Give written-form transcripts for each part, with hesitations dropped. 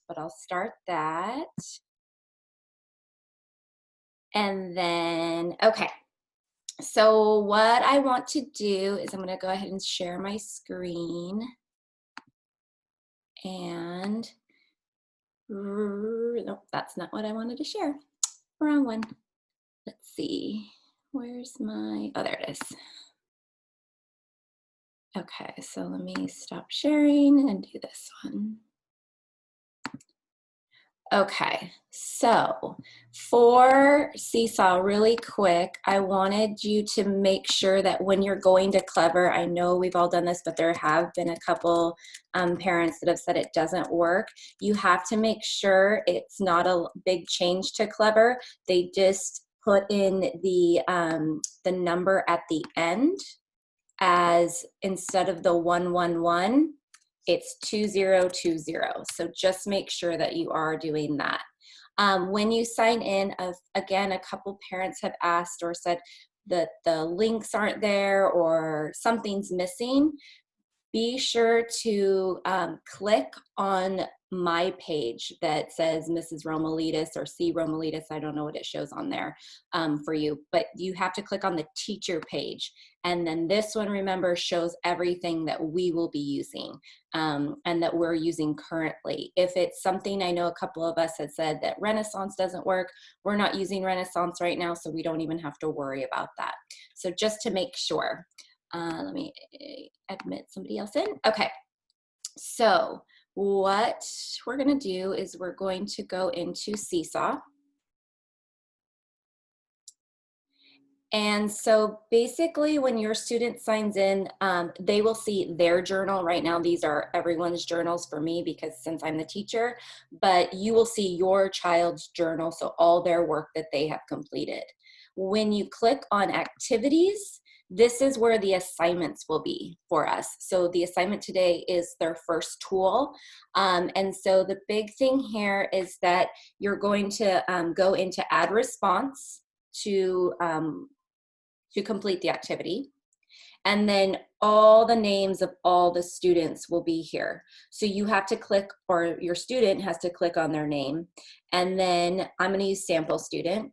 but I'll start that. And then, okay. So what I want to do is I'm going to go ahead and share my screen. And nope, that's not what I wanted to share. Wrong one. Let's see. Where's my, oh, there it is. Okay, so let me stop sharing and do this one. Okay, so for Seesaw, really quick, I wanted you to make sure that when you're going to Clever, I know we've all done this, but there have been a couple parents that have said it doesn't work. You have to make sure it's not a big change to Clever. They just put in the number at the end as instead of the 111, it's 2020. So just make sure that you are doing that. When you sign in, again, a couple parents have asked or said that the links aren't there or something's missing. Be sure to click on my page that says Mrs. Romalitis or C. Romalitis. I don't know what it shows on there for you, but you have to click on the teacher page. And then this one, remember, shows everything that we will be using and that we're using currently. If it's something, I know a couple of us had said that Renaissance doesn't work. We're not using Renaissance right now, so we don't even have to worry about that. So just to make sure. Let me admit somebody else in. Okay, so what we're going to do is we're going to go into Seesaw. And so basically when your student signs in, they will see their journal. Right now, these are everyone's journals for me because since I'm the teacher, but you will see your child's journal, so all their work that they have completed. When you click on activities, this is where the assignments will be for us. So the assignment today is their first tool. And so the big thing here is that you're going to go into add response to complete the activity. And then all the names of all the students will be here. So you have to click, or your student has to click on their name. And then I'm going to use sample student.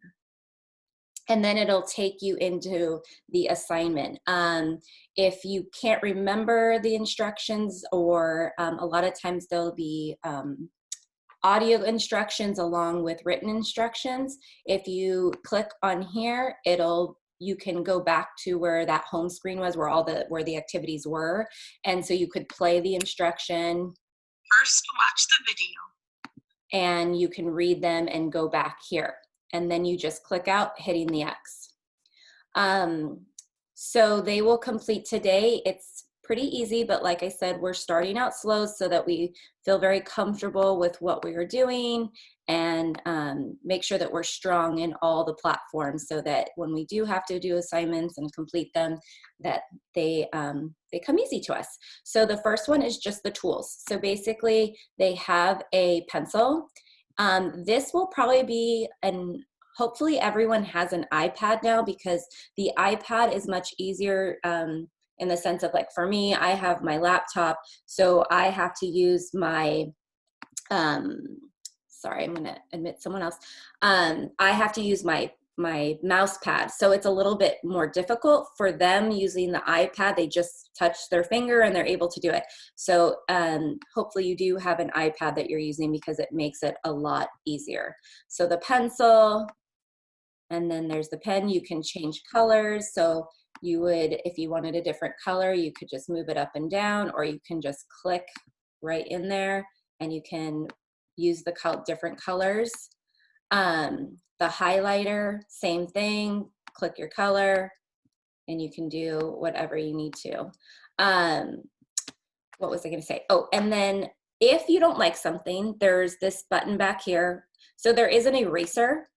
And then it'll take you into the assignment. If you can't remember the instructions, or a lot of times there'll be audio instructions along with written instructions. If you click on here, you can go back to where that home screen was, where the activities were, and so you could play the instruction. First, watch the video. And you can read them and go back here. And then you just click out, hitting the X. So they will complete today. It's pretty easy, but like I said, we're starting out slow so that we feel very comfortable with what we are doing, and make sure that we're strong in all the platforms so that when we do have to do assignments and complete them, that they come easy to us. So the first one is just the tools. So basically they have a pencil. This will probably be hopefully everyone has an iPad now, because the iPad is much easier in the sense of, like, for me, I have my laptop, so I have to use my, sorry, I'm gonna admit someone else. I have to use my mouse pad, so it's a little bit more difficult for them using the iPad. They just touch their finger and they're able to do it. So hopefully you do have an iPad that you're using, because it makes it a lot easier. So the pencil, and then there's the pen. You can change colors. So you would, if you wanted a different color, you could just move it up and down, or you can just click right in there and you can use the different colors. The highlighter, same thing, click your color and you can do whatever you need to. What was I gonna say? Oh, and then if you don't like something, there's this button back here. So there is an eraser,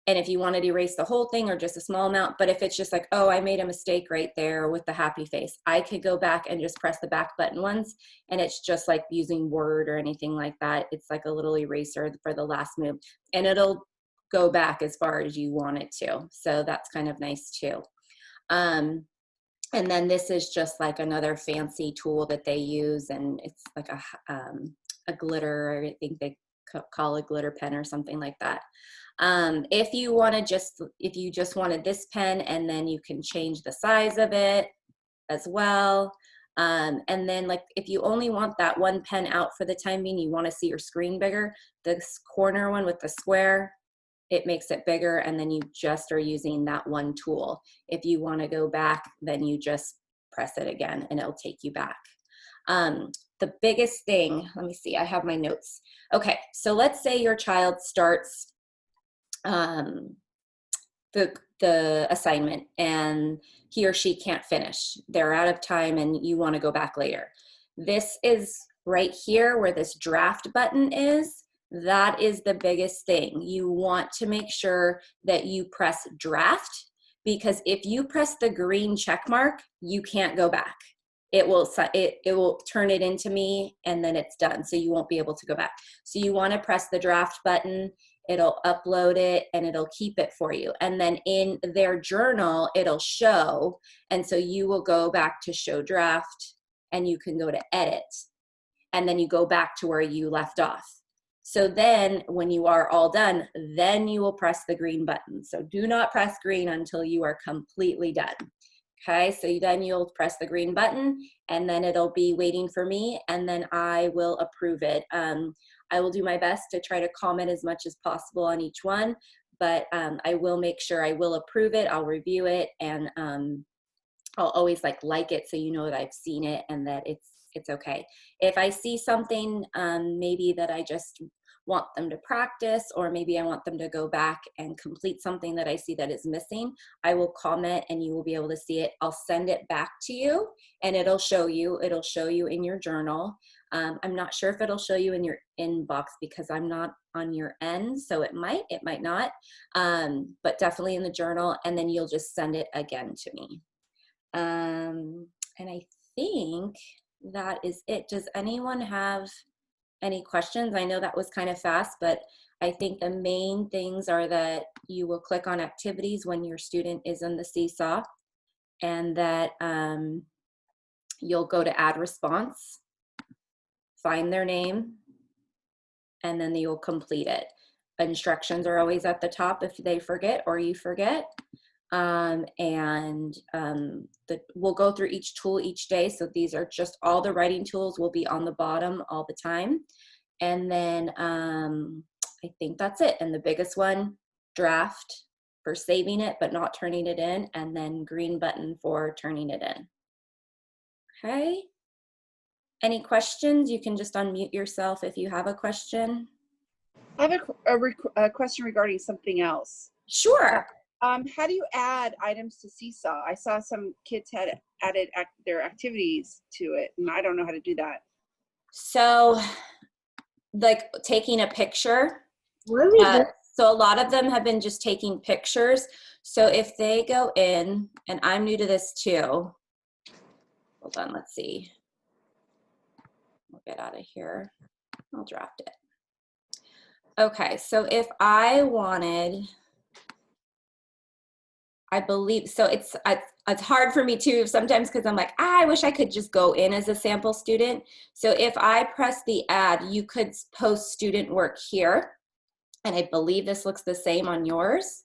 and if you wanted to erase the whole thing or just a small amount, but if it's just like, oh, I made a mistake right there with the happy face, I could go back and just press the back button once, and it's just like using Word or anything like that. It's like a little eraser for the last move, and it'll go back as far as you want it to. So that's kind of nice too. And then this is just like another fancy tool that they use, and it's like a glitter. I think they call a glitter pen or something like that. If you just wanted this pen, and then you can change the size of it as well. And then like if you only want that one pen out for the time being, you want to see your screen bigger, this corner one with the square, it makes it bigger, and then you just are using that one tool. If you want to go back, then you just press it again and it'll take you back. The biggest thing, let me see, I have my notes. Okay, so let's say your child starts the assignment and he or she can't finish. They're out of time and you want to go back later. This is right here where this draft button is. That is the biggest thing. You want to make sure that you press draft, because if you press the green check mark, you can't go back. It will turn it into me and then it's done. So you won't be able to go back. So you want to press the draft button. It'll upload it and it'll keep it for you. And then in their journal, it'll show. And so you will go back to show draft and you can go to edit. And then you go back to where you left off. So then when you are all done, then you will press the green button. So do not press green until you are completely done. Okay, so then you'll press the green button and then it'll be waiting for me and then I will approve it. I will do my best to try to comment as much as possible on each one, but I will make sure I will approve it, I'll review it, and I'll always like it so you know that I've seen it and that it's okay. If I see something maybe that I just want them to practice, or maybe I want them to go back and complete something that I see that is missing, I will comment and you will be able to see it. I'll send it back to you and it'll show you in your journal. I'm not sure if it'll show you in your inbox because I'm not on your end, so it might not, but definitely in the journal, and then you'll just send it again to me. And I think that is it. Does anyone have any questions? I know that was kind of fast, but I think the main things are that you will click on activities when your student is in the Seesaw, and that you'll go to add response, find their name, and then you'll complete it. Instructions are always at the top if they forget or you forget. We'll go through each tool each day. So these are just all the writing tools will be on the bottom all the time. And then I think that's it. And the biggest one, draft for saving it but not turning it in, and then green button for turning it in. Okay. Any questions? You can just unmute yourself if you have a question. I have a question regarding something else. Sure. How do you add items to Seesaw? I saw some kids had added their activities to it, and I don't know how to do that. So, like taking a picture. So a lot of them have been just taking pictures. So if they go in, and I'm new to this too. Hold on, let's see. We'll get out of here. I'll draft it. Okay, so if I wanted, I believe, so it's hard for me too sometimes because I'm like, I wish I could just go in as a sample student. So if I press the add, you could post student work here. And I believe this looks the same on yours.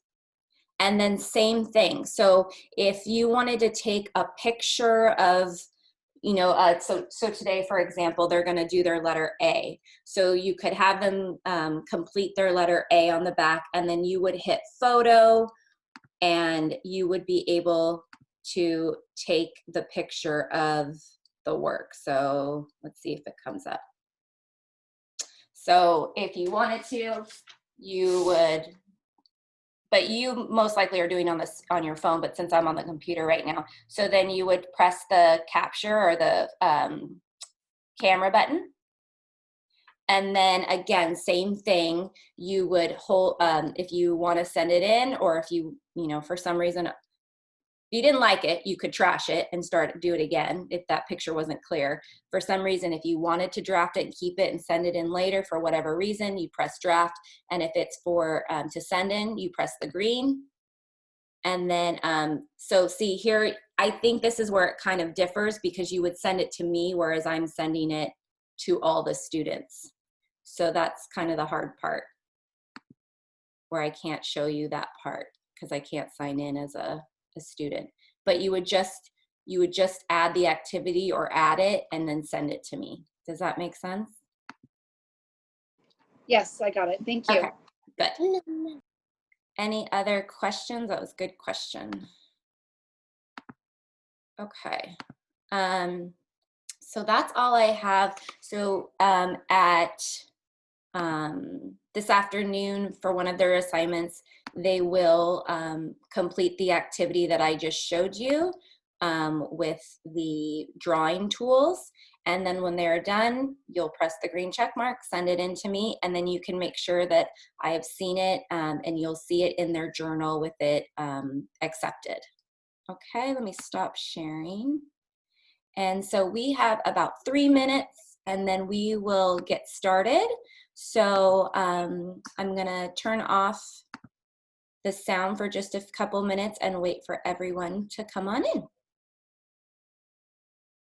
And then same thing. So if you wanted to take a picture of, you know, so today, for example, they're going to do their letter A. So you could have them complete their letter A on the back, and then you would hit photo, and you would be able to take the picture of the work. So let's see if it comes up. So if you wanted to, you would, but you most likely are doing on your phone, but since I'm on the computer right now, so then you would press the capture or the camera button. And then again, same thing, you would hold, if you want to send it in, or if you know, for some reason, if you didn't like it, you could trash it and do it again if that picture wasn't clear. For some reason, if you wanted to draft it and keep it and send it in later for whatever reason, you press draft. And if it's for to send in, you press the green. And then, so see here, I think this is where it kind of differs, because you would send it to me, whereas I'm sending it to all the students. So that's kind of the hard part, where I can't show you that part because I can't sign in as a student. But you would just add the activity or add it and then send it to me. Does that make sense? Yes, I got it. Thank you. Okay, good. Any other questions? That was a good question. Okay. So that's all I have. So at this afternoon for one of their assignments, they will complete the activity that I just showed you with the drawing tools. And then when they're done, you'll press the green check mark, send it in to me, and then you can make sure that I have seen it and you'll see it in their journal with it accepted. Okay, let me stop sharing. And so we have about 3 minutes and then we will get started. So I'm gonna turn off the sound for just a couple minutes and wait for everyone to come on in.